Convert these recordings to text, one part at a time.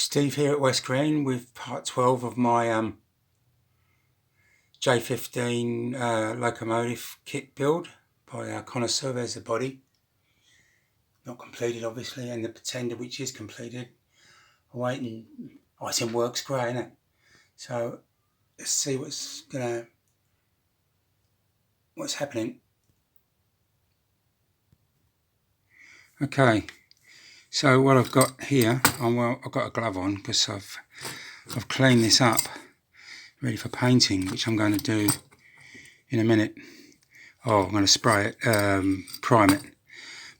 Steve here at West Green with part 12 of my J15 Locomotive kit build by Connoisseur. There's the body, not completed obviously, and the pretender which is completed. I'm waiting. Oh, it's in works grey, isn't it? So let's see what's happening. Okay, so what I've got here, I've got a glove on because I've cleaned this up, ready for painting, which I'm going to do in a minute. Oh, I'm going to spray it, prime it.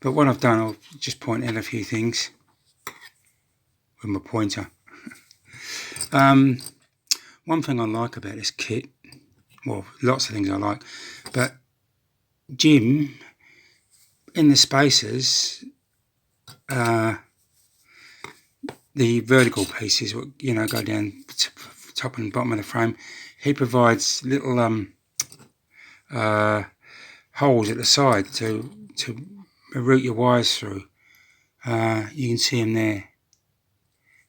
But what I've done, I'll just point out a few things with my pointer. One thing I like about this kit, well, lots of things I like, but Jim, in the spacers, the vertical pieces, you know, go down top and bottom of the frame. He provides little holes at the side to route your wires through. You can see them there.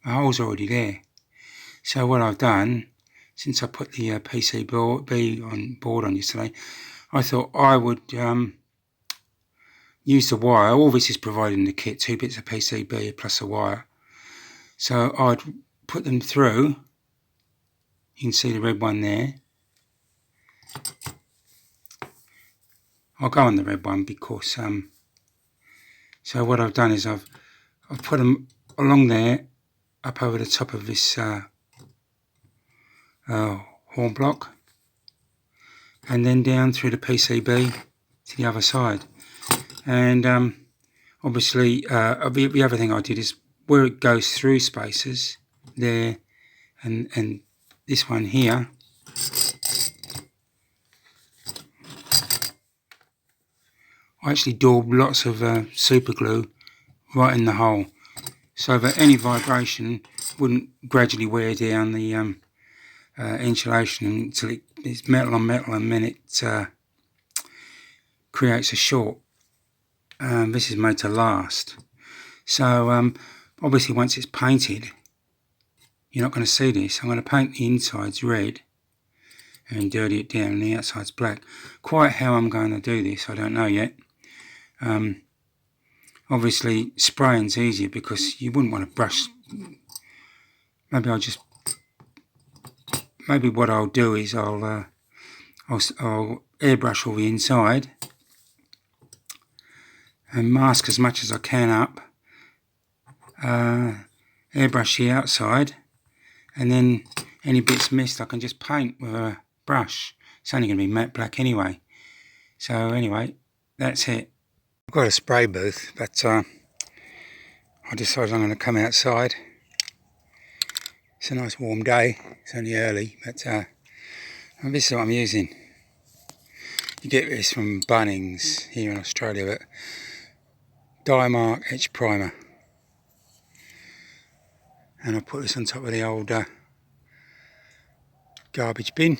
The hole's already there. So what I've done, since I put the PCB board on yesterday, I thought I would use the wire. All this is provided in the kit, 2 bits of PCB plus a wire. So I'd put them through. You can see the red one there. I'll go on the red one because so what I've done is I've put them along there, up over the top of this horn block, and then down through the PCB to the other side. And obviously the other thing I did is where it goes through spacers there and this one here, I actually daubed lots of super glue right in the hole so that any vibration wouldn't gradually wear down the insulation until it's metal on metal, and then it creates a short. This is made to last. So obviously once it's painted, you're not going to see this. I'm going to paint the insides red and dirty it down, and the outside's black. Quite how I'm going to do this, I don't know yet. Obviously spraying's easier because you wouldn't want to brush. Maybe what I'll do is I'll airbrush all the inside and mask as much as I can up, airbrush the outside, and then any bits missed I can just paint with a brush. It's only going to be matte black anyway. So anyway, that's it. I've got a spray booth, but I decided I'm going to come outside. It's a nice warm day, it's only early, but this is what I'm using. You get this from Bunnings here in Australia, but Dymark Etch Primer. And I'll put this on top of the old garbage bin,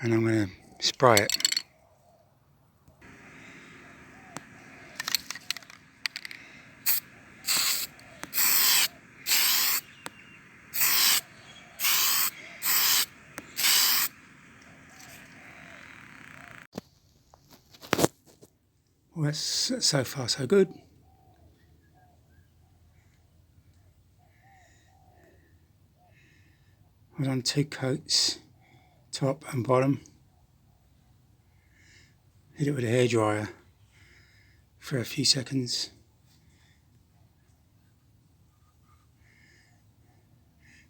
and I'm going to spray it. Well, that's so far so good. I've done 2 coats, top and bottom. Hit it with a hairdryer for a few seconds.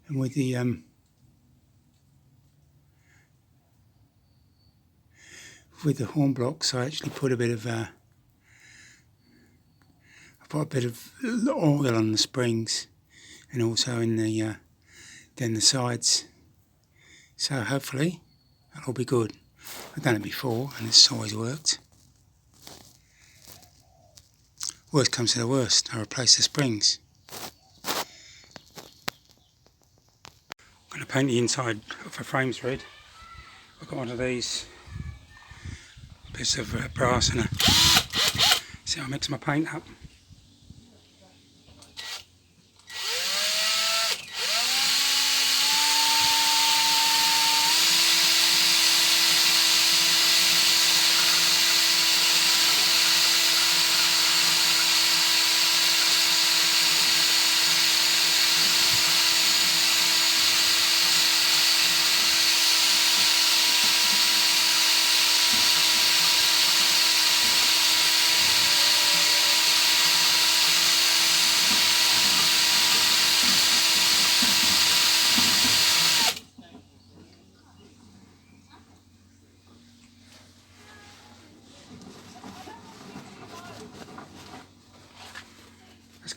And with the horn blocks, I actually put a bit of oil on the springs, and also in the down the sides. So hopefully that'll be good. I've done it before and it's always worked. Worst comes to the worst, I replace the springs. I'm going to paint the inside of the frames red. I've got one of these bits of brass and see how I mix my paint up.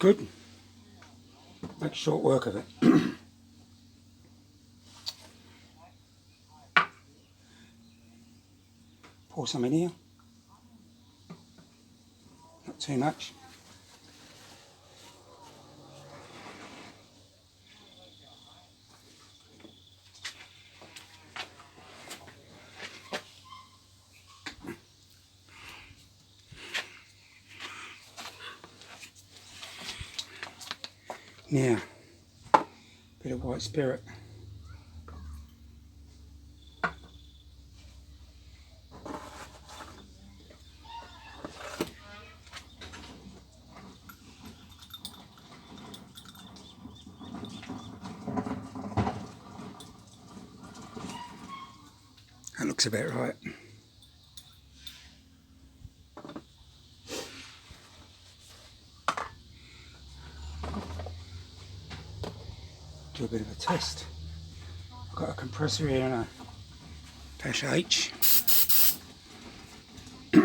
good. Make short work of it. Pour some in here. Not too much. Now, bit of white spirit. That looks about right. Do a bit of a test. I've got a compressor here and a dash H. Got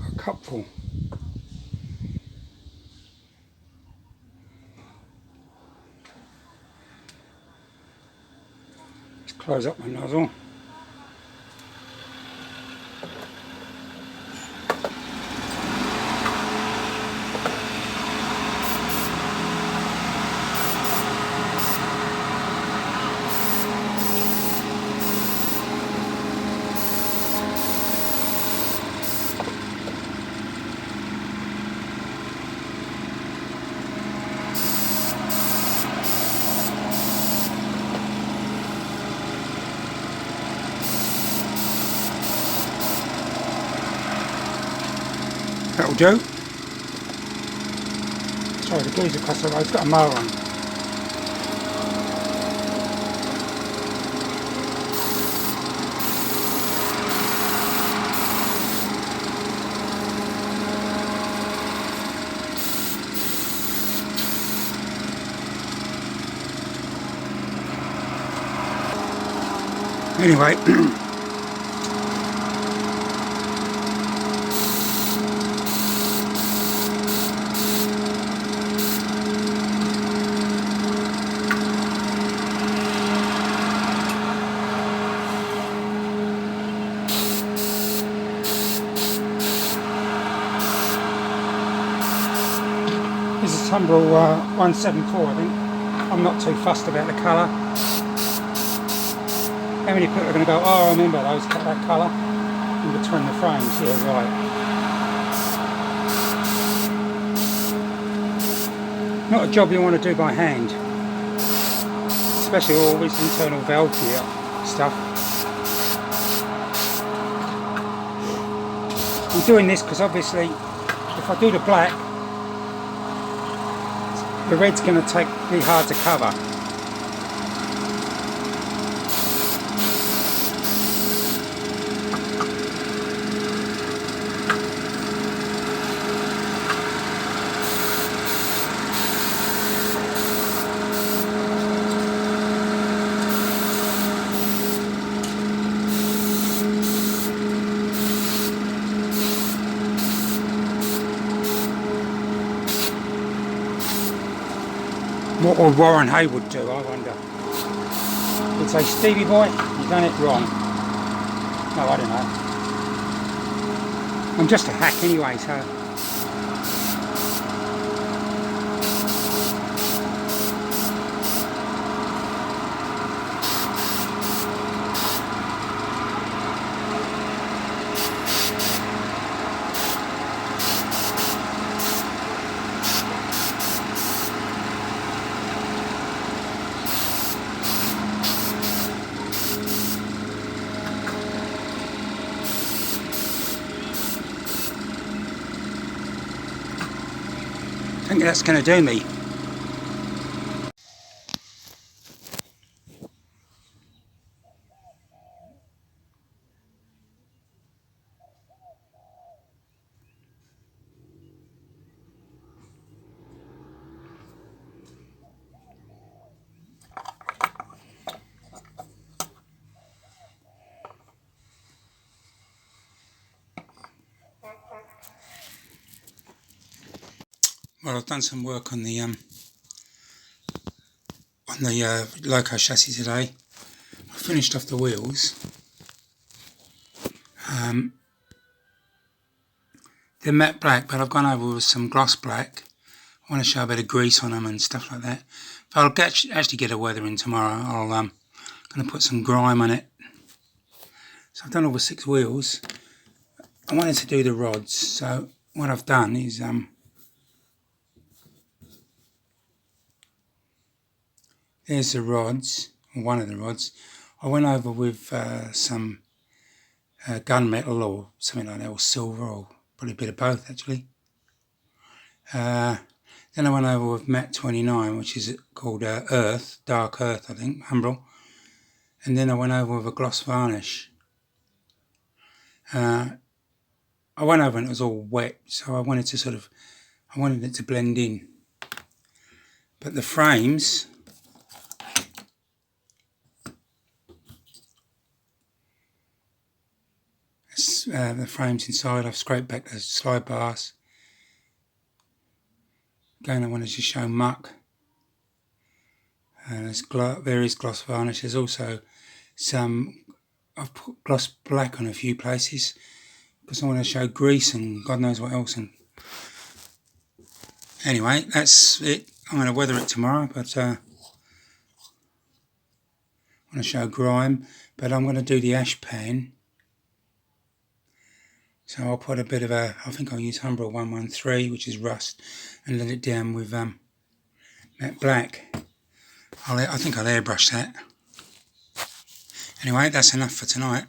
a cupful. Just close up my nozzle. That'll do. Sorry, the geezer across the road's got a mower on. Anyway, this is Tumbrel 174, I think. I'm not too fussed about the colour. How many people are going to go, oh, I remember those, that colour in between the frames? Yeah, right. Not a job you want to do by hand, especially all this internal valve gear stuff. I'm doing this because obviously if I do the black, the red's going to be hard to cover. What would Warren Haywood do, I wonder? He'd say, Stevie boy, you've done it wrong. No, I don't know. I'm just a hack anyway, so... I think that's going to do me. Well, I've done some work on the loco chassis today. I finished off the wheels. They're matte black, but I've gone over with some gloss black. I want to show a bit of grease on them and stuff like that. But I'll actually get a weather in tomorrow. I'll going to put some grime on it. So I've done all the 6 wheels. I wanted to do the rods, so what I've done is there's the rods, or one of the rods. I went over with some gunmetal or something like that, or silver, or probably a bit of both actually. Then I went over with matte 29, which is called Earth, Dark Earth I think, Umbral. And then I went over with a gloss varnish. I went over and it was all wet, so I wanted it to blend in. But the frames, inside, I've scraped back the slide bars. Again, I wanted to show muck. There's various gloss varnish. There's also I've put gloss black on a few places because I want to show grease and God knows what else. And anyway, that's it. I'm going to weather it tomorrow, but I want to show grime. But I'm going to do the ash pan. So I'll put a bit of I think I'll use Umbral 113, which is rust, and let it down with matte black. I think I'll airbrush that. Anyway, that's enough for tonight.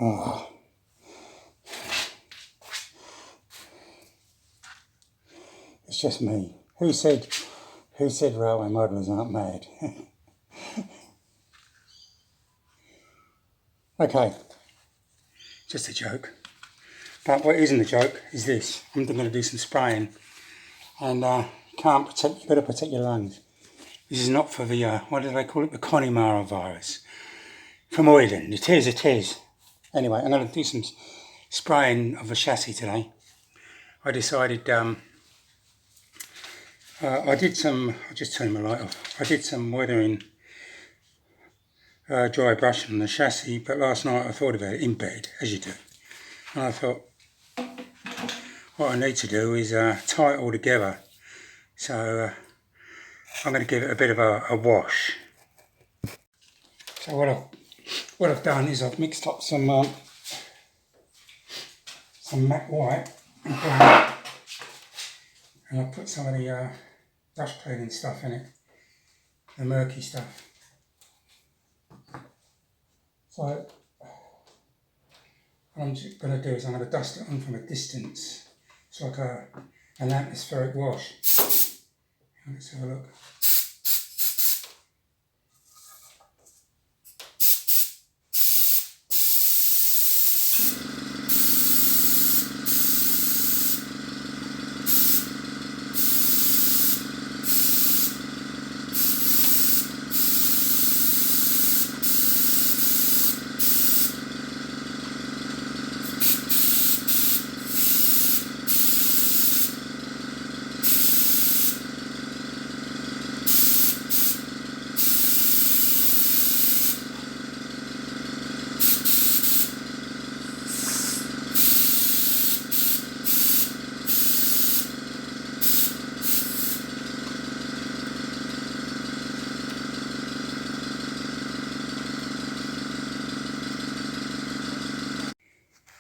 Oh. It's just me. Who said railway modelers aren't mad? Okay, just a joke. But what isn't a joke is this. I'm going to do some spraying, and you better protect your lungs. This is not for the what do they call it? The Connoisseur virus from Oilen. It is. Anyway, I'm going to do some spraying of the chassis today. I decided I'll just turn my light off. I did some weathering, dry brushing on the chassis, but last night I thought about it in bed, as you do. And I thought, what I need to do is tie it all together. So I'm going to give it a bit of a wash. So what I've done is I've mixed up some matte white and black, and I've put some of the dust cleaning stuff in it, the murky stuff. So what I'm just going to do is I'm going to dust it on from a distance. It's like an atmospheric wash. Let's have a look.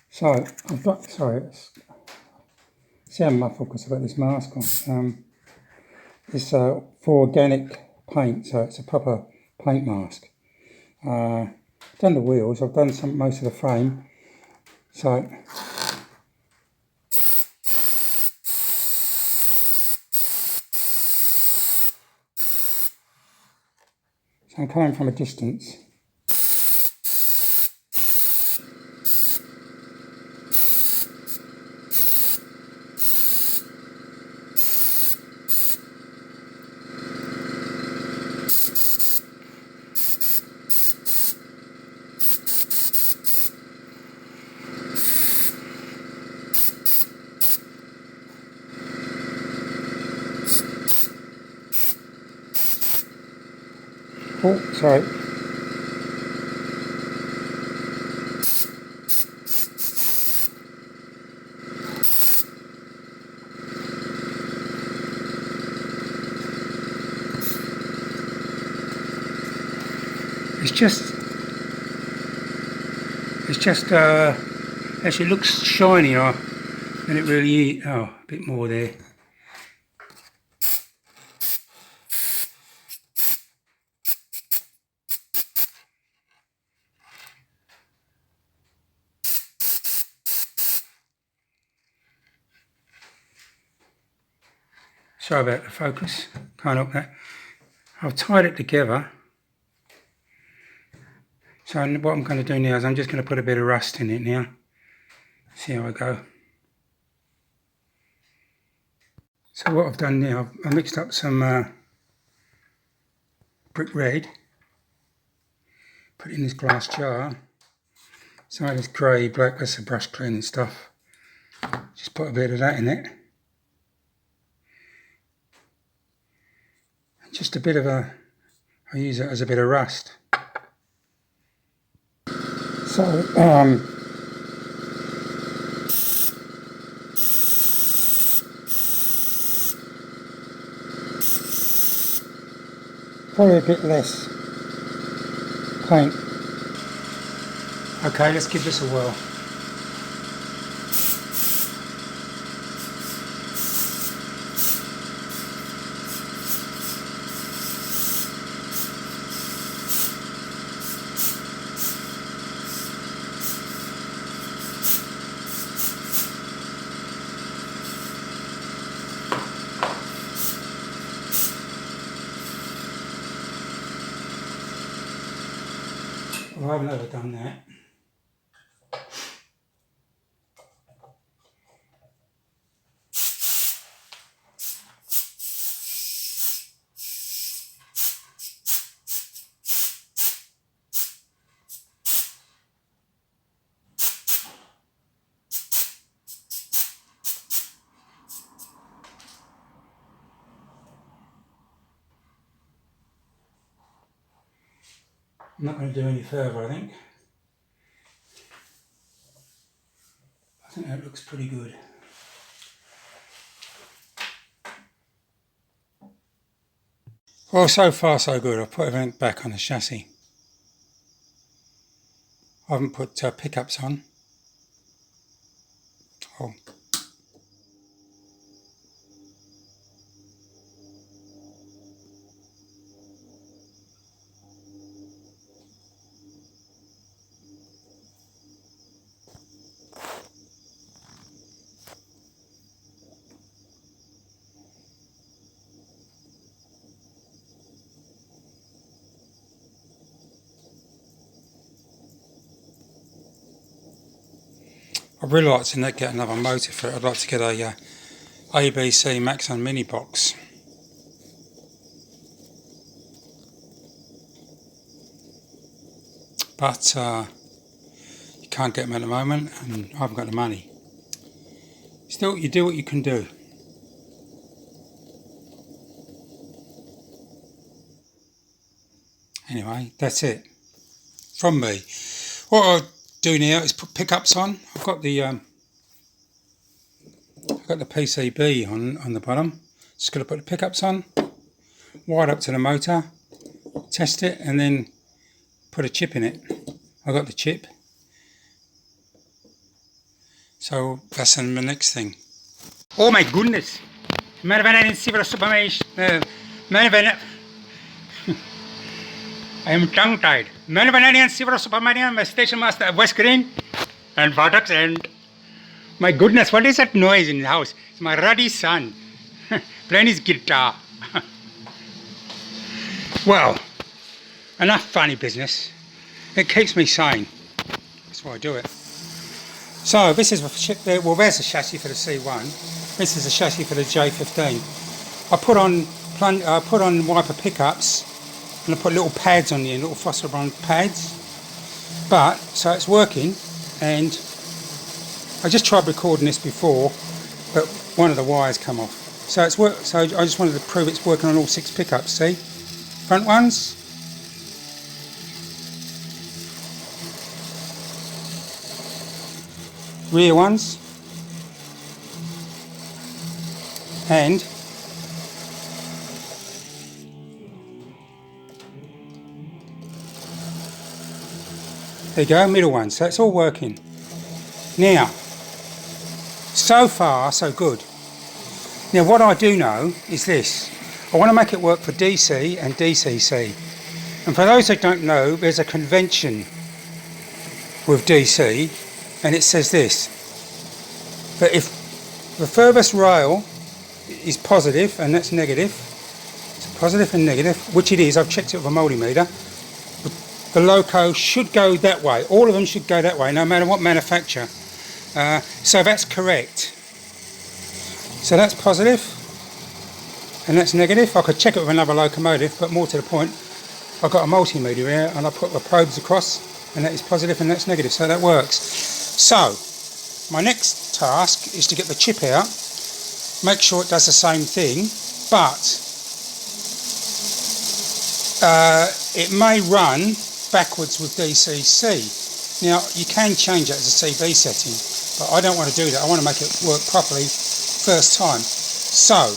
So I've got, see I'm muffled because I've got this mask on. It's for organic paint, so it's a proper paint mask. I've done the wheels, I've done most of the frame. So I'm coming from a distance. Oh, sorry. It's just actually looks shinier than it really is. Oh, a bit more there. Sorry about the focus, can't help that. I've tied it together. So what I'm going to do now is I'm just going to put a bit of rust in it now. See how I go. So what I've done now, I've mixed up some brick red, put it in this glass jar. Some of this grey, black, that's the brush cleaning stuff. Just put a bit of that in it. And just a bit of I use it as a bit of rust. So, probably a bit less paint. Okay, let's give this a whirl. Well, I've never done that. I'm not going to do any further, I think. I think that looks pretty good. Well, so far so good. I've put everything back on the chassis. I haven't put pickups on. Oh. I'd really like to get another motor for it. I'd like to get a ABC Maxon mini box. But you can't get them at the moment, and I haven't got the money. Still, you do what you can do. Anyway, that's it from me. What I'll do now is put pickups on. I've got the PCB on the bottom. Just got to put the pickups on, wire it up to the motor, test it, and then put a chip in it. I got the chip. So that's the next thing. Oh my goodness! I am tongue-tied. Manvananian Silver Supermanian, my station master at West Green and Vartex, and my goodness, what is that noise in the house? It's my ruddy son playing his guitar. Well, enough funny business. It keeps me sane. That's why I do it. So this is well, there's the chassis for the C1. This is the chassis for the J15. I put on wiper pickups. And I put little pads on the end, little phosphor-bond pads. But, so it's working, and I just tried recording this before, but one of the wires come off. So it's so I just wanted to prove it's working on all 6 pickups, see? Front ones, rear ones, and there you go, middle one. So it's all working. Now, so far so good. Now what I do know is this. I want to make it work for DC and DCC. And for those that don't know, there's a convention with DC, and it says this, that if the furthest rail is positive and that's negative, so positive and negative, which it is, I've checked it with a multimeter, the loco should go that way. All of them should go that way, no matter what manufacturer. So that's correct. So that's positive and that's negative. I could check it with another locomotive, but more to the point, I've got a multimeter here and I put the probes across, and that is positive and that's negative, so that works. So my next task is to get the chip out, make sure it does the same thing, but it may run backwards with DCC. Now you can change it as a CB setting, but I don't want to do that. I want to make it work properly first time. So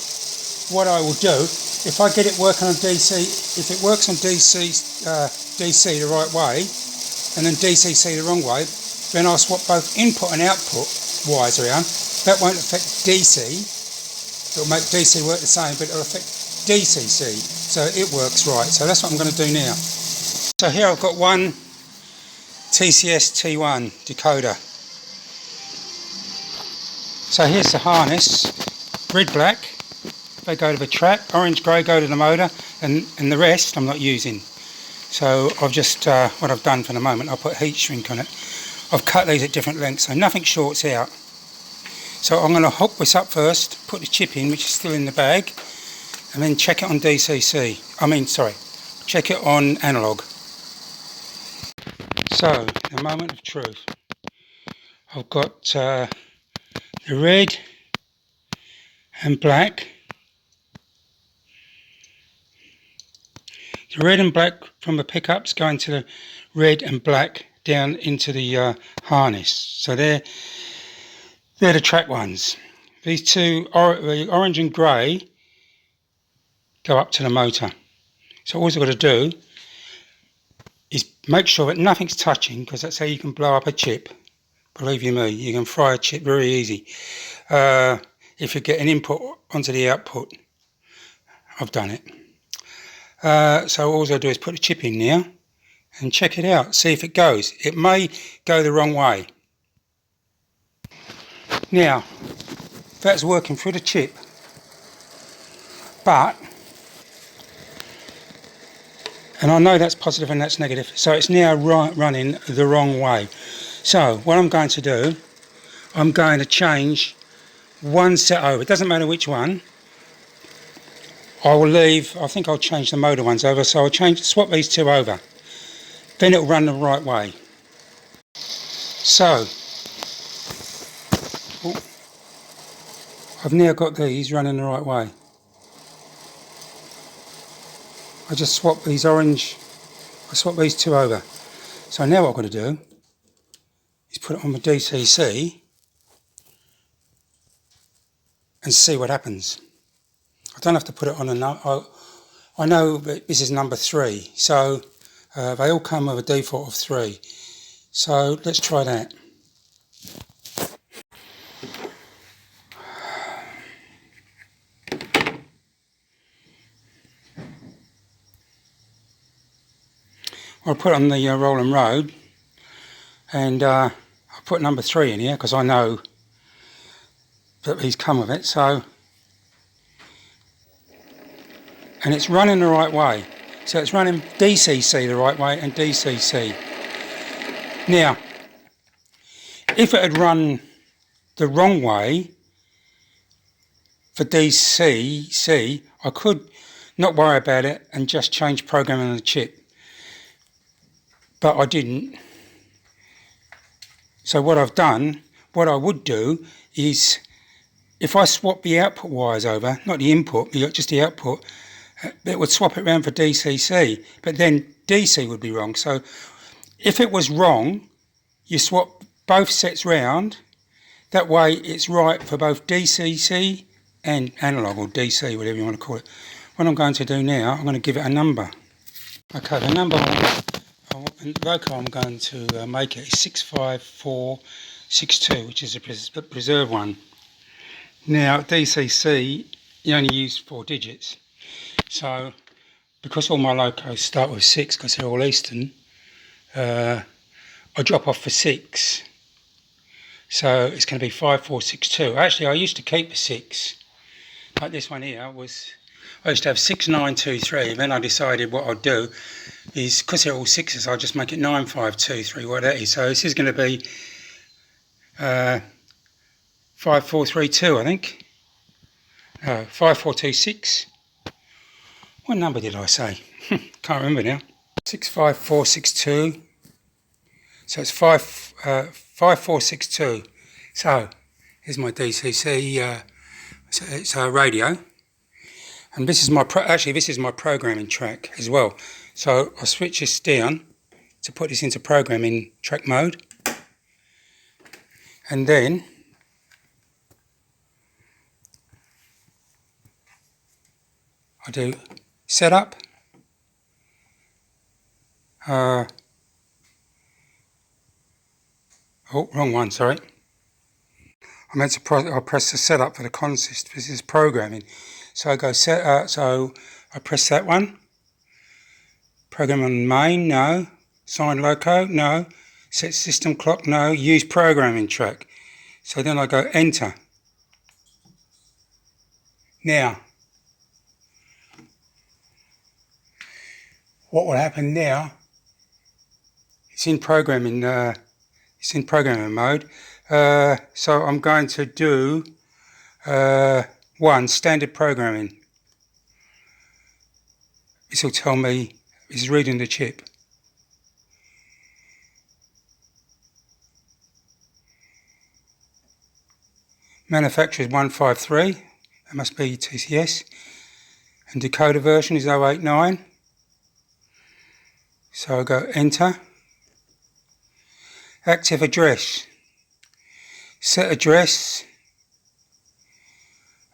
what I will do, if I get it working on DC, if it works on DC the right way and then DCC the wrong way, then I'll swap both input and output wires around. That won't affect DC. It'll make DC work the same, but it'll affect DCC, so it works right. So that's what I'm going to do now. So here I've got one TCS T1 decoder. So here's the harness, red, black, they go to the track, orange, grey go to the motor, and the rest I'm not using. So I've just, what I've done for the moment, I'll put heat shrink on it. I've cut these at different lengths, so nothing shorts out. So I'm going to hook this up first, put the chip in, which is still in the bag, and then check it on DCC. Check it on analog. So, the moment of truth. I've got the red and black. The red and black from the pickups going to the red and black down into the harness. So they're the track ones. These two, the orange and grey, go up to the motor. So all I've got to do is make sure that nothing's touching, because that's how you can blow up a chip. Believe you me, you can fry a chip very easy. If you get an input onto the output, I've done it. So all I do is put the chip in now and check it out, see if it goes. It may go the wrong way. Now, that's working through the chip, but, and I know that's positive and that's negative, so it's now running the wrong way. So what I'm going to do, I'm going to change one set over. It doesn't matter which one. I will leave, I think I'll change the motor ones over, so I'll swap these two over. Then it'll run the right way. So, I've now got these running the right way. I just swap these I swap these two over. So now what I've got to do is put it on the DCC and see what happens. I don't have to put it on I know that this is number 3, so they all come with a default of 3. So let's try that. I'll put on the rolling road, and I'll put number 3 in here because I know that these come with it. So, and it's running the right way. So it's running DCC the right way and DCC. Now, if it had run the wrong way for DCC, I could not worry about it and just change programming on the chip. But I didn't. So what I've done, what I would do is, if I swap the output wires over, not the input, just the output, it would swap it around for DCC, but then DC would be wrong. So if it was wrong, you swap both sets round That way it's right for both DCC and analog, or DC, whatever you want to call it. What I'm going to do now, I'm going to give it a number. Okay, the number loco I'm going to make it is 65462, which is a preserved one. Now DCC, you only use 4 digits. So because all my locos start with 6 because they're all Eastern, I drop off for 6. So it's going to be 5462. Actually, I used to keep the 6. Like this one here I used to have 6923. Then I decided what I'd do is, because they're all 6s, I'll just make it 9523, what that is. So this is going to be 5432, I think. No, 5426. What number did I say? Can't remember now. 65462. So it's 5462. So here's my DCC. It's a radio, and this is my this is my programming track as well. So I switch this down to put this into programming track mode, and then I do setup. Oh, wrong one, sorry. I meant to press the setup for the consist. This is programming. So I go so I press that one. Program on main, no. Sign loco, no. Set system clock, no. Use programming track. So then I go enter. Now, what will happen now? It's in programming. It's in programming mode. So I'm going to do 1 standard programming. This will tell me it's reading the chip. Manufacturer is 153. That must be TCS. And decoder version is 089. So I go enter. Active address. Set address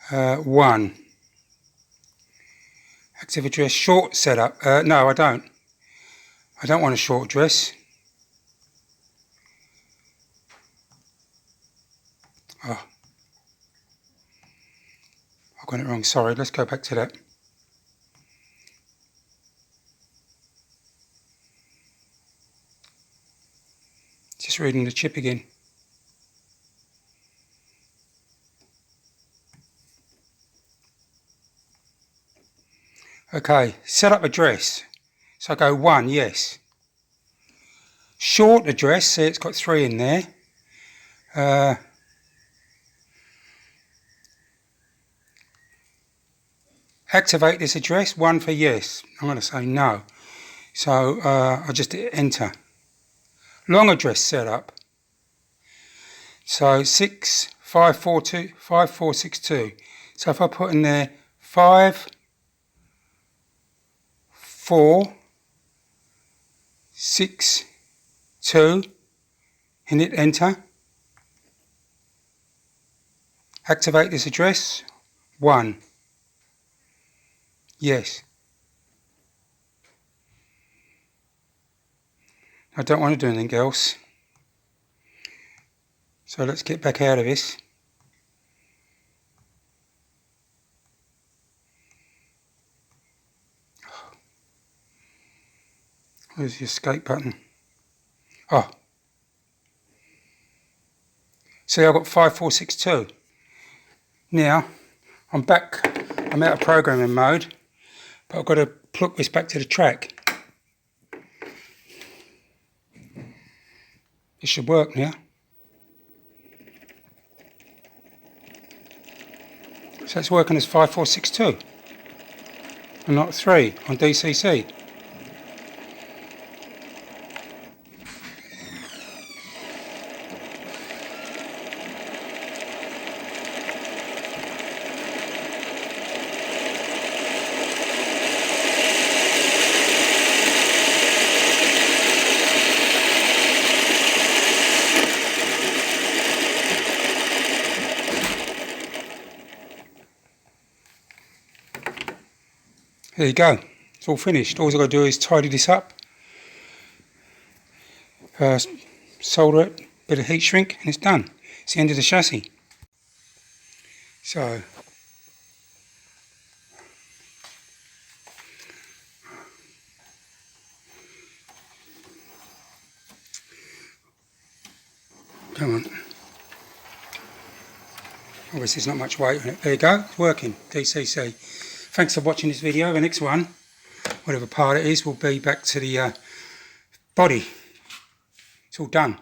1. Active address short setup. No, I don't. I don't want a short address. Oh, I've got it wrong. Sorry. Let's go back to that. Just reading the chip again. Okay, setup address. So I go 1, yes. Short address, see it's got 3 in there. Activate this address, 1 for yes. I'm going to say no. So I just hit enter. Long address setup. So 5462. So if I put in there 5, 4, 6, 2, and hit enter. Activate this address. 1. Yes. I don't want to do anything else. So let's get back out of this. Where's the escape button? Oh. See, I've got 5462. Now, I'm back. I'm out of programming mode, but I've got to plug this back to the track. It should work now. So it's working as 5462 and not 3 on DCC. There you go. It's all finished. All I've got to do is tidy this up. Solder it, bit of heat shrink, and it's done. It's the end of the chassis. So, come on. Obviously there's not much weight on it. There you go, it's working. DCC. Thanks for watching this video. The next one, whatever part it is, will be back to the body. It's all done.